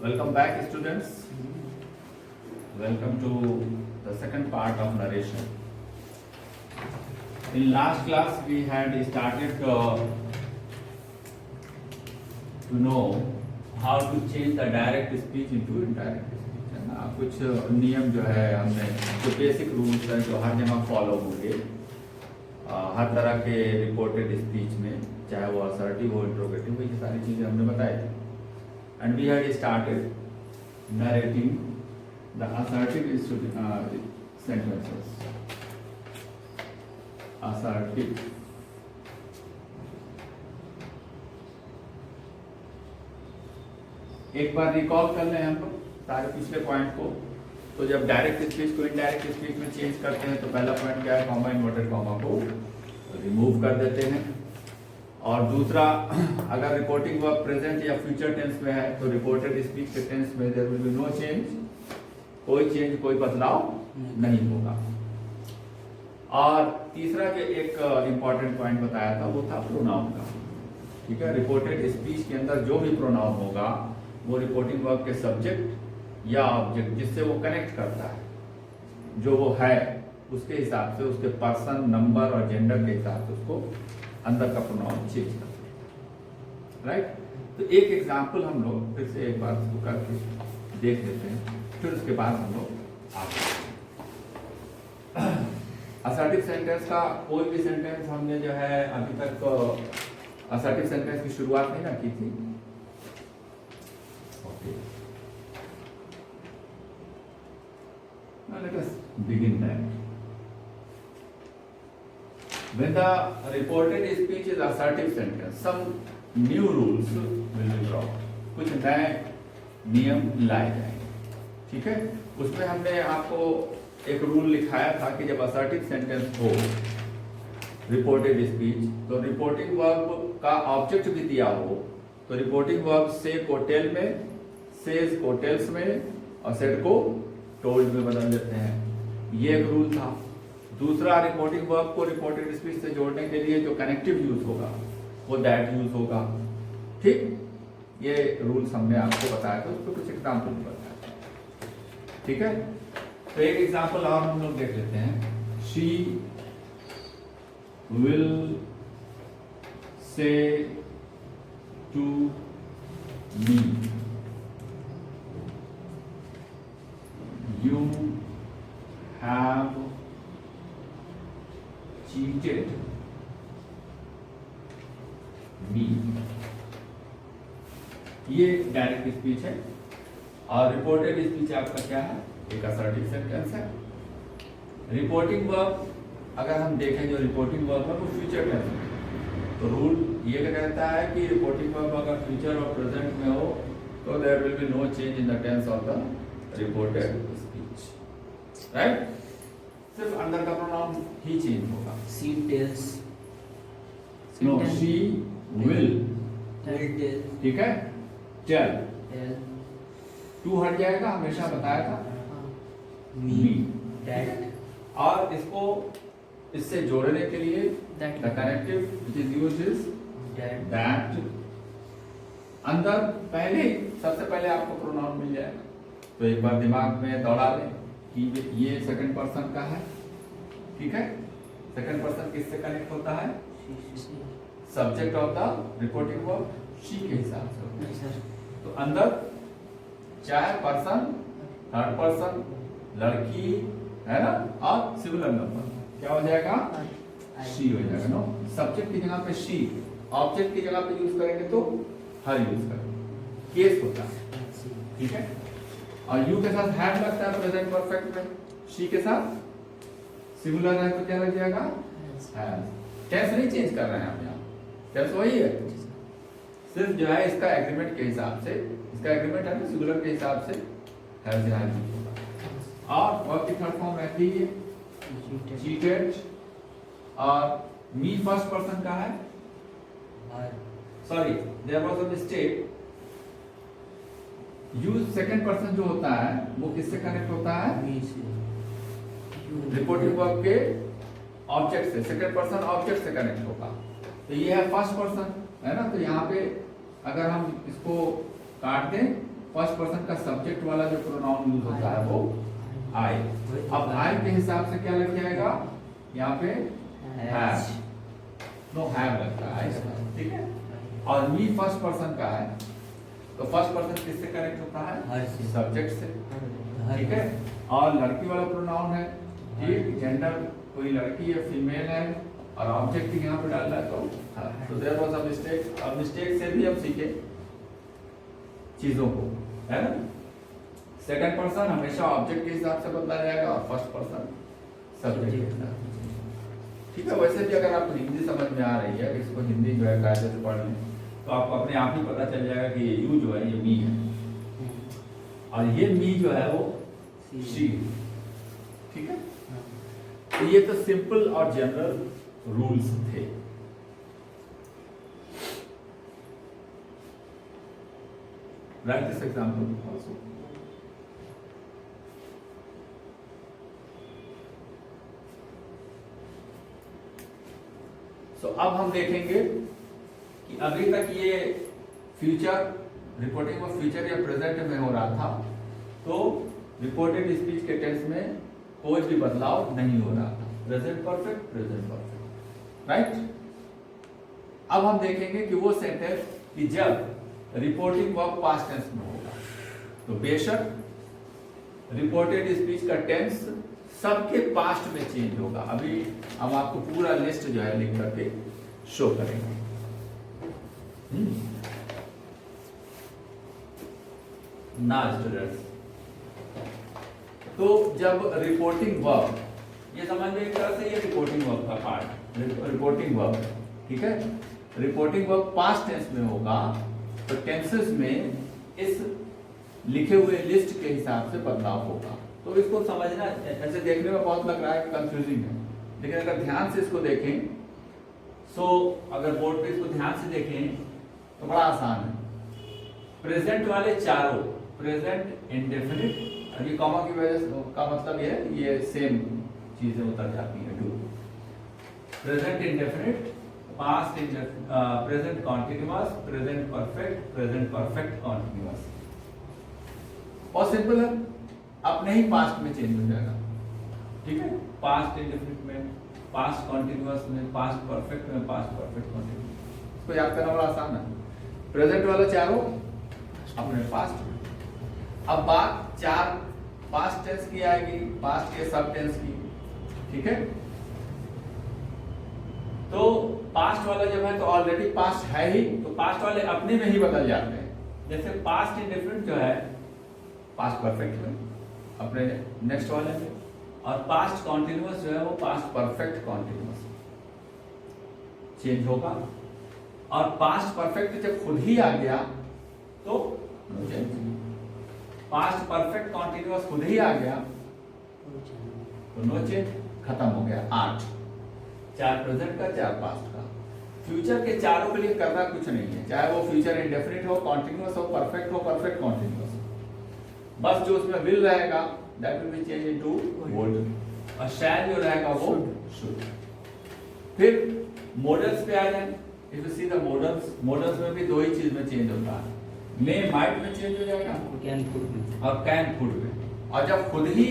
Welcome back, students. Welcome to the second part of narration. In last class, we had started to know how to change the direct speech into indirect speech. है ना, कुछ नियम जो है हमने जो basic rules हैं जो हर जगह फॉलो होंगे हर तरह के रिपोर्टेड स्पीच में, चाहे वो असर्टिव हो इंट्रोगेटिव हो, ये सारी चीजें हमने बताई थी. And we had started narrating the assertive sentences. Assertive. एक बार रिकॉल कर लें हम लोग सारे पिछले पॉइंट को. तो जब डायरेक्ट स्पीच को इनडायरेक्ट स्पीच में चेंज करते हैं तो पहला पॉइंट क्या है, कॉमा इन्वर्टेड कॉमा को रिमूव कर देते हैं. और दूसरा, अगर रिपोर्टिंग वर्ब प्रेजेंट या फ्यूचर टेंस में है तो रिपोर्टेड स्पीच के टेंस में there will be no change, कोई चेंज कोई बदलाव नहीं होगा. और तीसरा जो एक इंपॉर्टेंट पॉइंट बताया था वो था प्रोनाउन का. ठीक है, रिपोर्टेड स्पीच के अंदर जो भी प्रोनाउन होगा वो रिपोर्टिंग वर्ब के सब्जेक्ट या ऑब्जेक्ट जिससे वो कनेक्ट करता है, जो वो है उसके हिसाब से, उसके पर्सन, नंबर और जेंडर के हिसाब से उसको अंदर का प्रोनाउन चेंज करते हैं. राइट. तो एक एग्जांपल हम लोग फिर से एक बार इसको करके देख लेते हैं, फिर उसके बाद हम लोग आगे. असर्टिव सेंटेंस का कोई भी सेंटेंस हमने जो है अभी तक असर्टिव सेंटेंस की शुरुआत नहीं ना की थी. Okay, let us begin that. When the reported speech is assertive sentence, some new rules will be brought. कुछ नए नियम लाए जाएंगे. ठीक है, उसमें हमने आपको एक रूल लिखाया था कि जब असर्टिव सेंटेंस हो रिपोर्टेड स्पीच तो रिपोर्टिंग वर्ब का ऑब्जेक्ट भी दिया हो तो रिपोर्टिंग वर्ब से को टेल में, सेज को टेल्स में और सेड को टोल्ड में बदल देते हैं. ये एक रूल था. दूसरा, रिपोर्टिंग वर्ब को रिपोर्टेड स्पीच से जोड़ने के लिए जो कनेक्टिव यूज होगा वो दैट यूज होगा. ठीक, ये रूल्स हमने आपको बताया था, उस पर कुछ एग्जाम्पल बताया. ठीक है, तो एक एग्जाम्पल और हम लोग देख लेते हैं. She will say to me you have cheated me. ये डायरेक्ट स्पीच है. और रिपोर्टेड स्पीच आपका क्या है, एक असर्टिव सेंटेंस है. रिपोर्टिंग वर्ब अगर हम देखें, जो रिपोर्टिंग वर्ब है वो फ्यूचर टेंस है. तो रूल ये कहता है कि रिपोर्टिंग वर्ब अगर फ्यूचर और प्रेजेंट में हो तो there will be no change in the tense of the reported speech. Right. सिर्फ अंदर का प्रोनाउन ही चेंज होगा. She tells. No, she will. Will tell. ठीक है, टेल. Tell. टू हट जाएगा, हमेशा बताया था. Me. That. और इसको इससे जोड़ने के लिए That. The connective which is used is That. That. अंदर पहले सबसे पहले आपको प्रोनाउन मिल जाएगा. तो एक बार दिमाग में दौड़ा लें कि ये सेकंड पर्सन का है. ठीक है, सेकंड पर्सन किससे कनेक्ट होता है, subject of the reporting verb she के हिसाब से होता है. तो अंदर चाहे पर्सन, थर्ड पर्सन, लड़की है ना, और सिंगुलर नंबर क्या हो जाएगा, शी हो जाएगा. नो, सब्जेक्ट की जगह पे शी, ऑब्जेक्ट की जगह पे यूज करेंगे तो हर यूज करेंगे. केस होता है. ठीक है, और यू के साथ हैव लगता है प्रेजेंट परफेक्ट में. शी के साथ सिंगुलर है तो क्या लग जाएगा, हैज. टेंस नहीं चेंज कर रहे हैं हम यहाँ, टेंस वही है. सिर्फ जो है इसका एग्रीमेंट के हिसाब से, इसका एग्रीमेंट है ना सिंगुलर के हिसाब से हैज या हैज होगा. और वर्ब की थर्ड फॉर्म रहती है चीटेड. और मी फर्स्ट पर्सन का है, sorry there was a mistake. Use second person जो होता है वो किससे कनेक्ट होता है, Me से. रिपोर्टिंग वर्ब के ऑब्जेक्ट से. सेकंड पर्सन ऑब्जेक्ट से कनेक्ट होगा. तो ये है फर्स्ट पर्सन है ना. तो यहाँ पे अगर हम इसको काट दें फर्स्ट पर्सन का सब्जेक्ट वाला जो प्रोनाउन यूज होता है वो आई। अब आई के हिसाब से क्या लग जाएगा यहाँ पे हैव, नो हैव लगता है, ठीक है। और मी फर्स्ट पर्सन का है तो फर्स्ट पर्सन किससे कनेक्ट होता है, सब्जेक्ट से, ठीक है। और लड़की वाला प्रोनाउन है, ठीक, जेंडर कोई लड़की है फीमेल है और ऑब्जेक्ट यहाँ पे डाल रहा है तो देयर वाज अ मिस्टेक। और मिस्टेक से भी हम सीखे चीजों को, है ना। सेकंड पर्सन हमेशा ऑब्जेक्ट के हिसाब से बदला जाएगा और फर्स्ट पर्सन सब्जेक्ट के हिसाब से, ठीक है। वैसे भी अगर आपको हिंदी समझ में आ रही है, इसको हिंदी जो है कायदे से पढ़ लें तो आपको अपने आप ही पता चल जाएगा कि ये यू जो है ये मी है और ये मी जो है वो शी, ठीक है। तो ये तो सिंपल और जनरल रूल्स थे। Right this example also. तो अब हम देखेंगे कि अभी तक ये फ्यूचर रिपोर्टिंग ऑफ फ्यूचर या प्रेजेंट में हो रहा था तो रिपोर्टेड स्पीच के टेंस में कोई भी बदलाव नहीं हो रहा था, प्रेजेंट परफेक्ट, राइट। अब हम देखेंगे कि वो सेंटेंस कि जब रिपोर्टिंग वर्ब पास्ट टेंस में होगा तो बेशक रिपोर्टेड स्पीच का टेंस सबके पास्ट में चेंज होगा। अभी हम आपको पूरा लिस्ट जो है लिख करके शो करेंगे। ना स्टूडेंट्स, तो जब रिपोर्टिंग वर्ब, ये समझ में एक तरह से ये रिपोर्टिंग वर्ब का पार्ट, रिपोर्टिंग वर्ब, ठीक है। रिपोर्टिंग वर्ब पास्ट टेंस में होगा तो टेंसेस में इस लिखे हुए लिस्ट के हिसाब से बदलाव होगा। तो इसको समझना ऐसे देखने में बहुत लग रहा है कंफ्यूजिंग है, लेकिन अगर ध्यान से इसको देखें सो अगर बोर्ड पे इसको ध्यान से देखें तो बड़ा आसान है। प्रेजेंट वाले चारों, प्रेजेंट इंडेफिनिट, और ये कॉमा की वजह से का मतलब ये सेम चीजें उतर जाती हैं। Do, present indefinite, past present continuous, present perfect continuous. और सिंपल है, अपने ही पास्ट में चेंज हो जाएगा, ठीक है। पास्ट इंडेफिनिट में, पास्ट कॉन्टिन्यूअस में, पास्ट परफेक्ट में, पास्ट परफेक्ट कॉन्टिन्यूअस। इसको याद करना बड़ा आसान है। प्रेजेंट वाला चारों अपने पास्ट में। अब बात चार पास्ट टेंस की आएगी, पास्ट के सब टेंस की, ठीक है। तो पास्ट वाला जब है तो ऑलरेडी पास्ट है ही, तो पास्ट वाले अपने में ही बदल जाते हैं। जैसे पास्ट इंडेफिनिट जो है पास्ट परफेक्ट में अपने नेक्स्ट वाले में, और पास्ट कॉन्टिन्यूअस जो है वो पास्ट परफेक्ट कॉन्टिन्यूअस चेंज होगा। और पास्ट परफेक्ट जब खुद ही आ गया तो no change. Past perfect continuous खुद ही आ गया तो नो चेंज, खत्म हो गया। 8, 4 प्रेजेंट का, 4 पास्ट का। फ्यूचर के चारों के लिए करना कुछ नहीं है, चाहे वो फ्यूचर इंडेफिनिट हो, कॉन्टिन्यूअस हो, परफेक्ट कॉन्टिन्यूअस, बस जो उसमें विल रहेगा that will be change into would, और शैल जो रहेगा वो शुड। फिर मॉडल्स पे आ जाए। If you see the models में भी दो ही चीज में चेंज होता है, मे माइट में चेंज हो जाएगा कैन कुड में, और कैन कुड में। और जब खुद he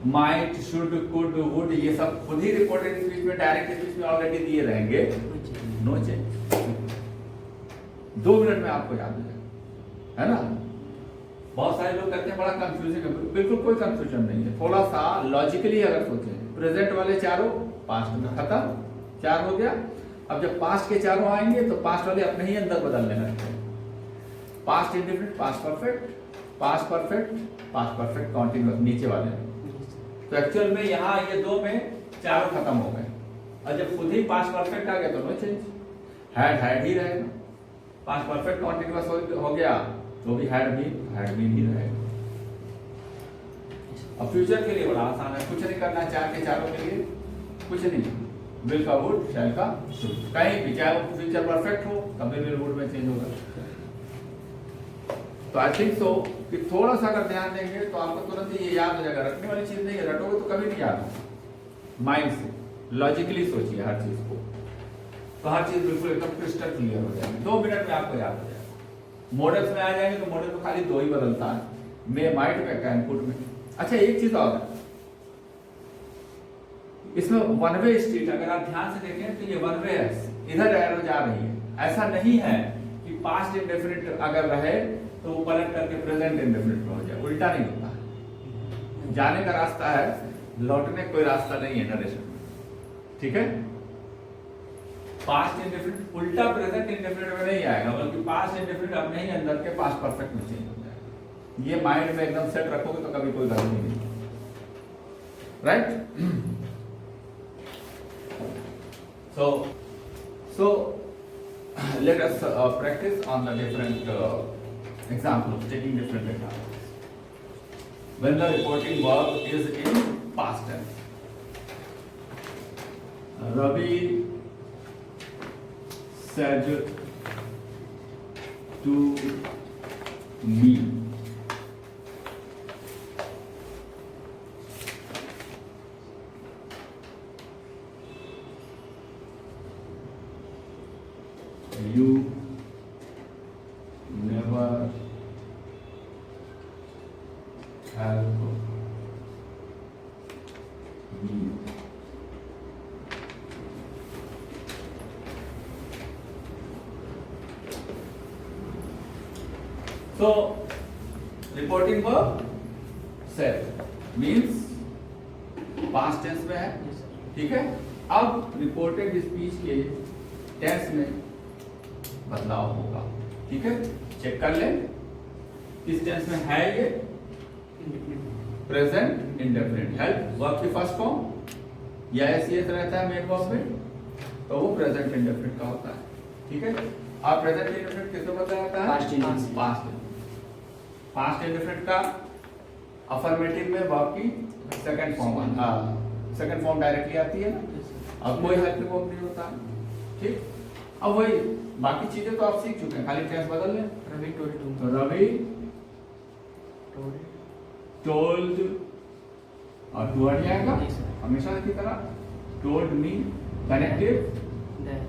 might, should, could, would ये सब खुद ही रिपोर्टेड स्पीच में, डायरेक्ट स्पीच में ऑलरेडी दिए रहेंगे, नो चेंज। 2 मिनट में आपको याद हो जाएगा, है ना। बहुत सारे लोग कहते हैं बड़ा कंफ्यूजिंग है, बिल्कुल कोई कंफ्यूजन नहीं है। थोड़ा सा लॉजिकली अगर सोचें, प्रेजेंट वाले चारों पास्ट में खत्म, 4 हो गया। अब जब पास्ट के चारों आएंगे तो पास्ट वाले अपने ही अंदर बदलने लगते हैं। Past indefinite, past perfect continuous नीचे वाले में। तो एक्चुअल में यहाँ ये 2 में चारों खत्म हो गए, और जब खुद ही पास्ट परफेक्ट आ गया तो नो चेंज, हैड ही रहेगा। पास्ट परफेक्ट कॉन्टिन्यूअस हो गया तो भी हैड बीन ही रहेगा। अब फ्यूचर के लिए बड़ा आसान है, कुछ नहीं करना, 4 के चारों के लिए कुछ नहीं, विल का वुड, शैल का शुड, कहीं भी चाहे वो फ्यूचर परफेक्ट हो कभी विल वुड में चेंज होगा। तो आई थिंक सो कि थोड़ा सा अगर ध्यान देंगे तो आपको तुरंत ये याद हो जाएगा। रटने वाली चीज नहीं है, रटोगे तो कभी नहीं याद होगा। माइंड से लॉजिकली सोचिए हर चीज को, तो हर चीज बिल्कुल एकदम क्रिस्टल क्लियर हो जाएगी, 2 मिनट में आपको याद हो जाएगा। मॉडल्स में आ जाएंगे तो मॉडल में खाली दो ही बदलता है, मे माइट में का इनपुट में। अच्छा एक चीज और है, इसमें वन वे स्ट्रीट अगर आप ध्यान से देखें तो ये वन वे है, इधर एरो जा रही है। ऐसा नहीं है कि पास्ट इंडेफिनिट अगर रहे तो वो पलट करके प्रेजेंट इंडेफिनिट में हो जाए, उल्टा नहीं होता है। जाने का रास्ता है, लौटने कोई रास्ता नहीं है नरेशन में, ठीक है। पास्ट इंडेफिनिट उल्टा प्रेजेंट इंडेफिनिट में नहीं आएगा, बल्कि पास्ट इंडेफिनिट अपने ही अंदर के पास्ट परफेक्ट में चेंज हो जाएगा। ये माइंड में एकदम सेट रखोगे तो कभी कोई गलती नहीं, right. So let us practice on the different examples, taking different examples. When the reporting verb is in past tense, Ravi said to me. You never help me. So, reporting verb said means past tense में है, ठीक है। अब reported speech के tense में बदलाव होगा, ठीक है। चेक कर ले किस टेंस में है ये, प्रेजेंट इंडेफिनिट। हेल्प वर्ब की फर्स्ट फॉर्म या एसीएस रहता है मेन वर्ब में, तो वो प्रेजेंट इंडेफिनिट का होता है, ठीक है। अब प्रेजेंट इंडेफिनिट किसको बताया जाता है, पास्ट इंडेफिनिट का अफर्मेटिव में वर्ब की सेकंड फॉर्म डायरेक्टली आती है ना, अब कोई हेल्प वर्ब नहीं होता, ठीक। अब वही बाकी चीजें तो आप सीख चुके हैं, खाली टेंस बदल लें। रवि टोल्ड तो रवि टोल्ड और टू आ जाएगा हमेशा की तरह। Told me connective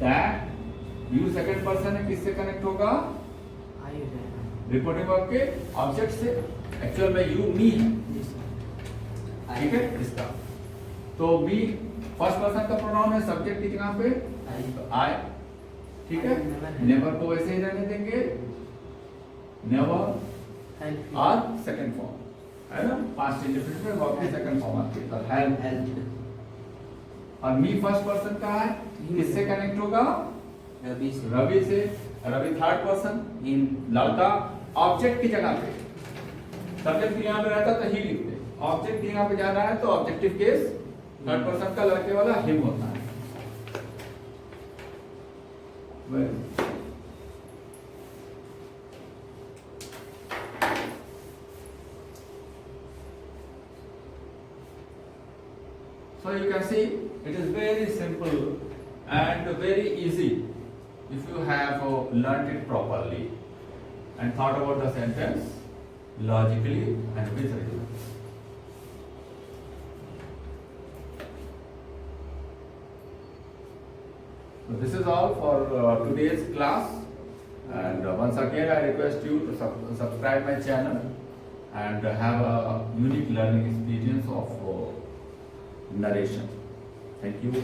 that, you second person है, किससे कनेक्ट होगा, रिपोर्टिंग वर्ब के ऑब्जेक्ट से। एक्चुअल में यू मी है, ठीक है इसका। तो मी फर्स्ट पर्सन का प्रोनाउन है, सब्जेक्ट की जगह पे आई, ठीक है। नेवर को वैसे ही रहने देंगे, नेवर और सेकंड फॉर्म है ना, पास्ट इंडेफिनिट में वर्ब की सेकंड फॉर्म आती है, हेल्प। और मी फर्स्ट पर्सन का है, किससे कनेक्ट होगा, रवि से। रवि थर्ड पर्सन, लड़का। ऑब्जेक्ट की जगह पे सब्जेक्ट की यहाँ पे रहता तो ही लिखते, ऑब्जेक्ट की जगह पे जा रहा है तो ऑब्जेक्टिव केस थर्ड पर्सन का लड़के वाला हिम होता है। So you can see it is very simple and very easy if you have learnt it properly and thought about the sentence logically and visually. So this is all for today's class, and once again I request you to subscribe my channel and have a unique learning experience of narration. Thank you.